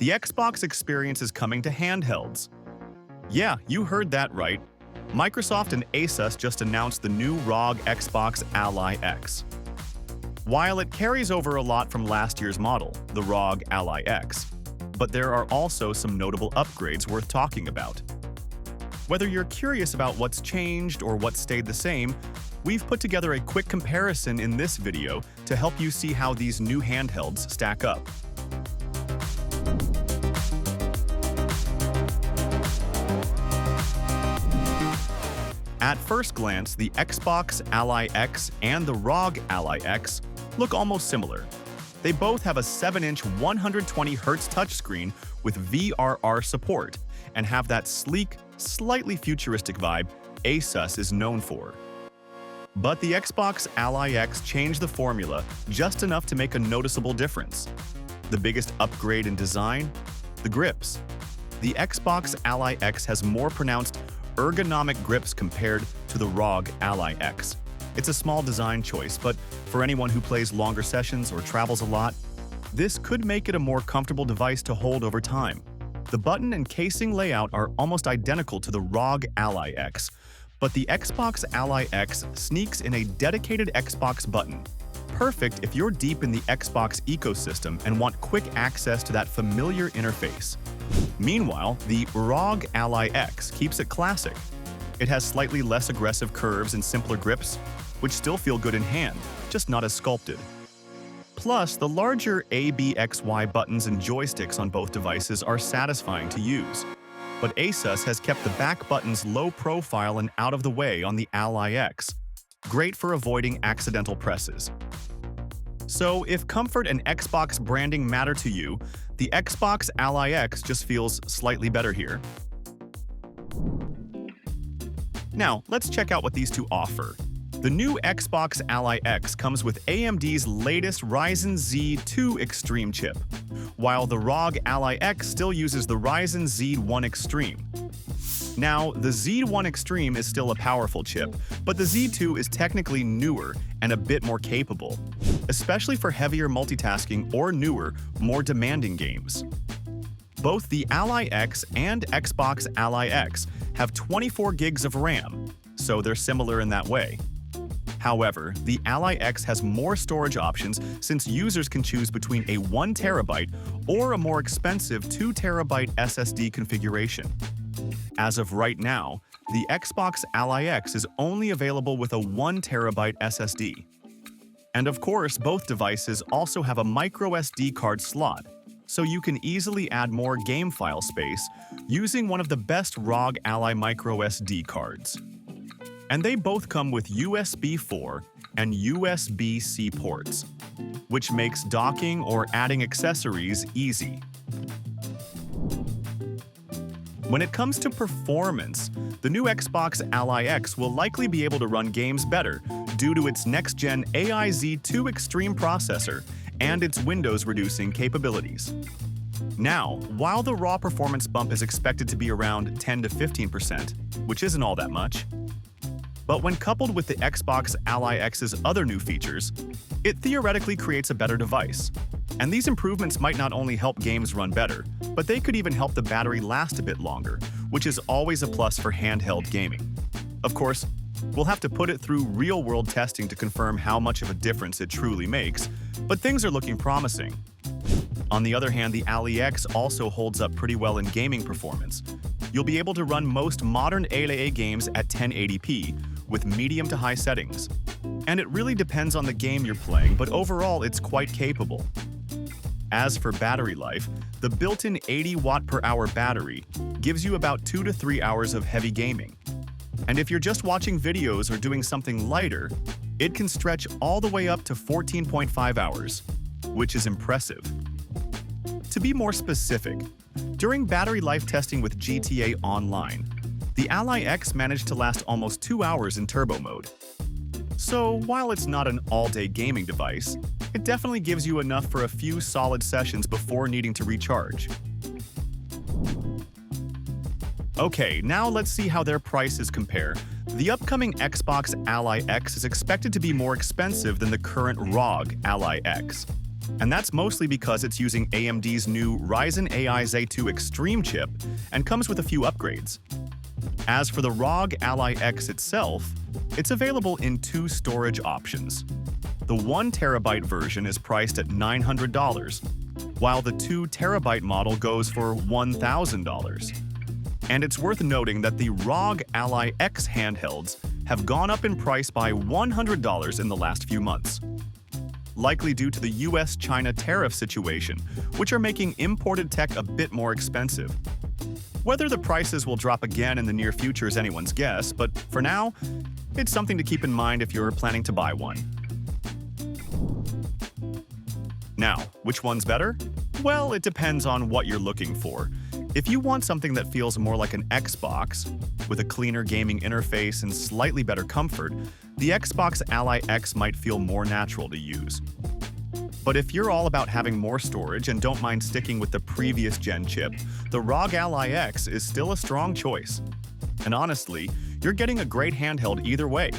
The Xbox experience is coming to handhelds. Yeah, you heard that right. Microsoft and Asus just announced the new ROG Xbox Ally X. While it carries over a lot from last year's model, the ROG Ally X, but there are also some notable upgrades worth talking about. Whether you're curious about what's changed or what stayed the same, we've put together a quick comparison in this video to help you see how these new handhelds stack up. At first glance, the Xbox Ally X and the ROG Ally X look almost similar. They both have a 7-inch 120Hz touchscreen with VRR support and have that sleek, slightly futuristic vibe Asus is known for. But the Xbox Ally X changed the formula just enough to make a noticeable difference. The biggest upgrade in design? The grips. The Xbox Ally X has more pronounced ergonomic grips compared to the ROG Ally X. It's a small design choice, but for anyone who plays longer sessions or travels a lot, this could make it a more comfortable device to hold over time. The button and casing layout are almost identical to the ROG Ally X, but the Xbox Ally X sneaks in a dedicated Xbox button. Perfect if you're deep in the Xbox ecosystem and want quick access to that familiar interface. Meanwhile, the ROG Ally X keeps it classic. It has slightly less aggressive curves and simpler grips, which still feel good in hand, just not as sculpted. Plus, the larger ABXY buttons and joysticks on both devices are satisfying to use. But Asus has kept the back buttons low profile and out of the way on the Ally X. Great for avoiding accidental presses. So, if comfort and Xbox branding matter to you, the Xbox Ally X just feels slightly better here. Now, let's check out what these two offer. The new Xbox Ally X comes with AMD's latest Ryzen Z2 Extreme chip, while the ROG Ally X still uses the Ryzen Z1 Extreme. Now, the Z1 Extreme is still a powerful chip, but the Z2 is technically newer and a bit more capable, especially for heavier multitasking or newer, more demanding games. Both the Ally X and Xbox Ally X have 24 gigs of RAM, so they're similar in that way. However, the Ally X has more storage options since users can choose between a 1TB or a more expensive 2TB SSD configuration. As of right now, the Xbox Ally X is only available with a 1TB SSD. And of course, both devices also have a microSD card slot, so you can easily add more game file space using one of the best ROG Ally microSD cards. And they both come with USB 4 and USB-C ports, which makes docking or adding accessories easy. When it comes to performance, the new Xbox Ally X will likely be able to run games better due to its next-gen AI Z2 Extreme processor and its Windows-reducing capabilities. Now, while the raw performance bump is expected to be around 10 to 15%, which isn't all that much, but when coupled with the Xbox Ally X's other new features, it theoretically creates a better device. And these improvements might not only help games run better, but they could even help the battery last a bit longer, which is always a plus for handheld gaming. Of course, we'll have to put it through real-world testing to confirm how much of a difference it truly makes, but things are looking promising. On the other hand, the Ally X also holds up pretty well in gaming performance. You'll be able to run most modern AAA games at 1080p with medium to high settings. And it really depends on the game you're playing, but overall it's quite capable. As for battery life, the built-in 80 watt-per-hour battery gives you about 2 to 3 hours of heavy gaming. And if you're just watching videos or doing something lighter, it can stretch all the way up to 14.5 hours, which is impressive. To be more specific, during battery life testing with GTA Online, the Ally X managed to last almost 2 hours in turbo mode. So while it's not an all-day gaming device, it definitely gives you enough for a few solid sessions before needing to recharge. Okay, now let's see how their prices compare. The upcoming Xbox Ally X is expected to be more expensive than the current ROG Ally X. And that's mostly because it's using AMD's new Ryzen AI Z2 Extreme chip and comes with a few upgrades. As for the ROG Ally X itself, it's available in two storage options. The 1TB version is priced at $900, while the 2TB model goes for $1,000. And it's worth noting that the ROG Ally X handhelds have gone up in price by $100 in the last few months, likely due to the US-China tariff situation, which are making imported tech a bit more expensive. Whether the prices will drop again in the near future is anyone's guess, but for now, it's something to keep in mind if you're planning to buy one. Now, which one's better? Well, it depends on what you're looking for. If you want something that feels more like an Xbox, with a cleaner gaming interface and slightly better comfort, the Xbox Ally X might feel more natural to use. But if you're all about having more storage and don't mind sticking with the previous gen chip, the ROG Ally X is still a strong choice. And honestly, you're getting a great handheld either way.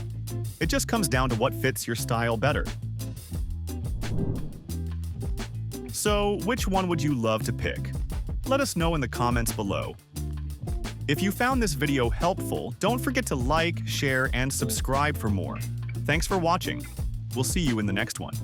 It just comes down to what fits your style better. So, which one would you love to pick? Let us know in the comments below. If you found this video helpful, don't forget to like, share, and subscribe for more. Thanks for watching. We'll see you in the next one.